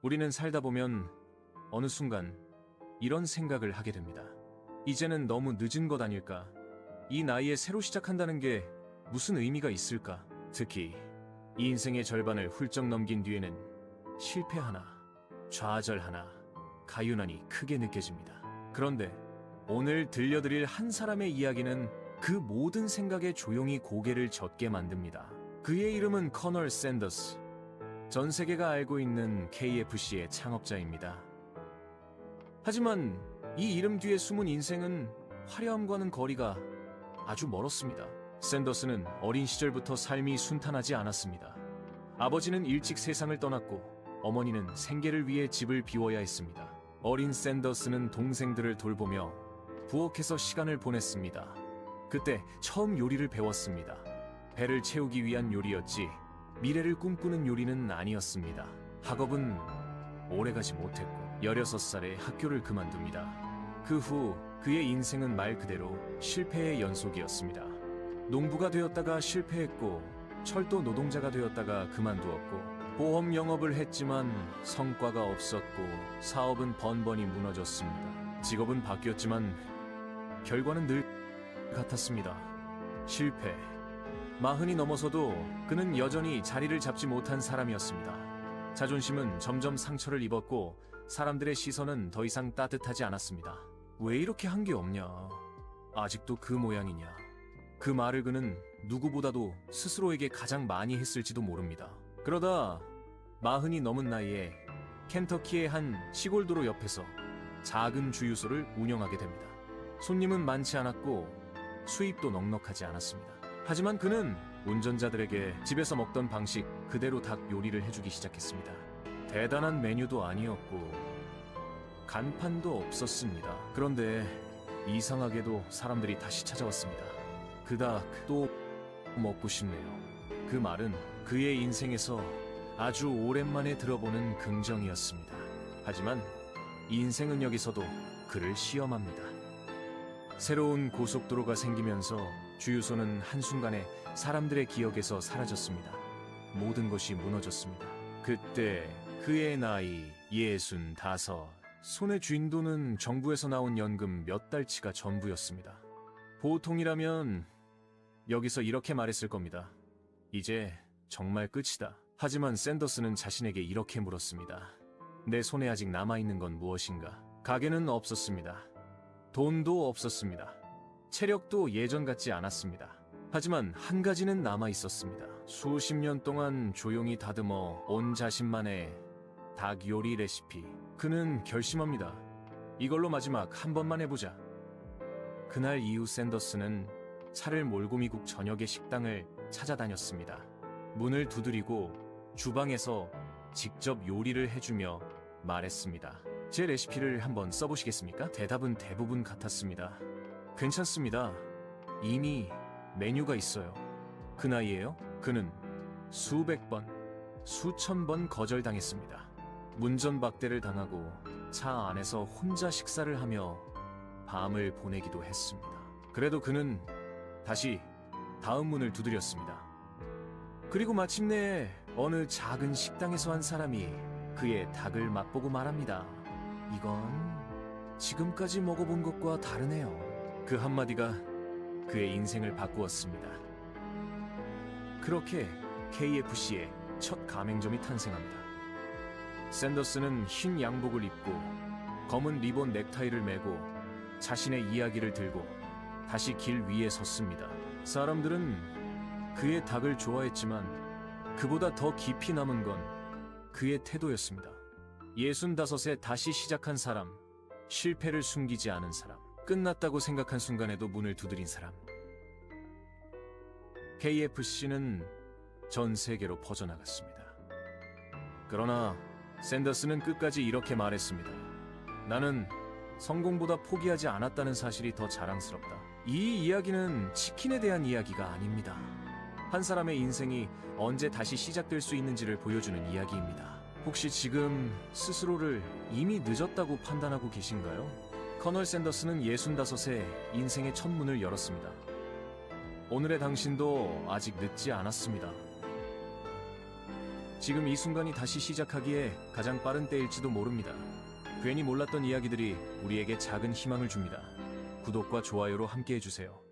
우리는 살다 보면 어느 순간 이런 생각을 하게 됩니다. 이제는 너무 늦은 것 아닐까? 이 나이에 새로 시작한다는 게 무슨 의미가 있을까? 특히 이 인생의 절반을 훌쩍 넘긴 뒤에는 실패 하나, 좌절 하나, 가윤환이 크게 느껴집니다. 그런데 오늘 들려드릴 한 사람의 이야기는 그 모든 생각에 조용히 고개를 젓게 만듭니다. 그의 이름은 커널 샌더스. 전 세계가 알고 있는 KFC의 창업자입니다. 하지만 이 이름 뒤에 숨은 인생은 화려함과는 거리가 아주 멀었습니다. 샌더스는 어린 시절부터 삶이 순탄하지 않았습니다. 아버지는 일찍 세상을 떠났고 어머니는 생계를 위해 집을 비워야 했습니다. 어린 샌더스는 동생들을 돌보며 부엌에서 시간을 보냈습니다. 그때 처음 요리를 배웠습니다. 배를 채우기 위한 요리였지 미래를 꿈꾸는 요리는 아니었습니다. 학업은 오래가지 못했고 16살에 학교를 그만둡니다. 그 후 그의 인생은 말 그대로 실패의 연속이었습니다. 농부가 되었다가 실패했고 철도 노동자가 되었다가 그만두었고 보험 영업을 했지만 성과가 없었고 사업은 번번이 무너졌습니다. 직업은 바뀌었지만 결과는 늘 같았습니다. 실패. 40이 넘어서도 그는 여전히 자리를 잡지 못한 사람이었습니다. 자존심은 점점 상처를 입었고 사람들의 시선은 더 이상 따뜻하지 않았습니다. 왜 이렇게 한 게 없냐? 아직도 그 모양이냐? 그 말을 그는 누구보다도 스스로에게 가장 많이 했을지도 모릅니다. 그러다 40이 넘은 나이에 켄터키의 한 시골도로 옆에서 작은 주유소를 운영하게 됩니다. 손님은 많지 않았고 수입도 넉넉하지 않았습니다. 하지만 그는 운전자들에게 집에서 먹던 방식 그대로 닭 요리를 해주기 시작했습니다. 대단한 메뉴도 아니었고 간판도 없었습니다. 그런데 이상하게도 사람들이 다시 찾아왔습니다. 그 닭 또 먹고 싶네요. 그 말은 그의 인생에서 아주 오랜만에 들어보는 긍정이었습니다. 하지만 인생은 여기서도 그를 시험합니다. 새로운 고속도로가 생기면서 주유소는 한순간에 사람들의 기억에서 사라졌습니다. 모든 것이 무너졌습니다. 그때 그의 나이 65. 손에 쥔 돈은 정부에서 나온 연금 몇 달치가 전부였습니다. 보통이라면 여기서 이렇게 말했을 겁니다. 이제 정말 끝이다. 하지만 샌더스는 자신에게 이렇게 물었습니다. 내 손에 아직 남아있는 건 무엇인가? 가게는 없었습니다. 돈도 없었습니다. 체력도 예전 같지 않았습니다. 하지만 한 가지는 남아있었습니다. 수십 년 동안 조용히 다듬어 온 자신만의 닭 요리 레시피. 그는 결심합니다. 이걸로 마지막 한 번만 해보자. 그날 이후 샌더스는 차를 몰고 미국 전역의 식당을 찾아다녔습니다. 문을 두드리고 주방에서 직접 요리를 해주며 말했습니다. 제 레시피를 한번 써보시겠습니까? 대답은 대부분 같았습니다. 괜찮습니다. 이미 메뉴가 있어요. 그 나이에요? 그는 수백 번, 수천 번 거절당했습니다. 문전박대를 당하고 차 안에서 혼자 식사를 하며 밤을 보내기도 했습니다. 그래도 그는 다시 다음 문을 두드렸습니다. 그리고 마침내 어느 작은 식당에서 한 사람이 그의 닭을 맛보고 말합니다. 이건 지금까지 먹어본 것과 다르네요. 그 한마디가 그의 인생을 바꾸었습니다. 그렇게 KFC의 첫 가맹점이 탄생합니다. 샌더스는 흰 양복을 입고 검은 리본 넥타이를 메고 자신의 이야기를 들고 다시 길 위에 섰습니다. 사람들은 그의 닭을 좋아했지만 그보다 더 깊이 남은 건 그의 태도였습니다. 65에 다시 시작한 사람, 실패를 숨기지 않은 사람, 끝났다고 생각한 순간에도 문을 두드린 사람. KFC는 전 세계로 퍼져나갔습니다. 그러나 샌더스는 끝까지 이렇게 말했습니다. 나는 성공보다 포기하지 않았다는 사실이 더 자랑스럽다. 이 이야기는 치킨에 대한 이야기가 아닙니다. 한 사람의 인생이 언제 다시 시작될 수 있는지를 보여주는 이야기입니다. 혹시 지금 스스로를 이미 늦었다고 판단하고 계신가요? 커널 샌더스는 65세 인생의 첫 문을 열었습니다. 오늘의 당신도 아직 늦지 않았습니다. 지금 이 순간이 다시 시작하기에 가장 빠른 때일지도 모릅니다. 괜히 몰랐던 이야기들이 우리에게 작은 희망을 줍니다. 구독과 좋아요로 함께 해주세요.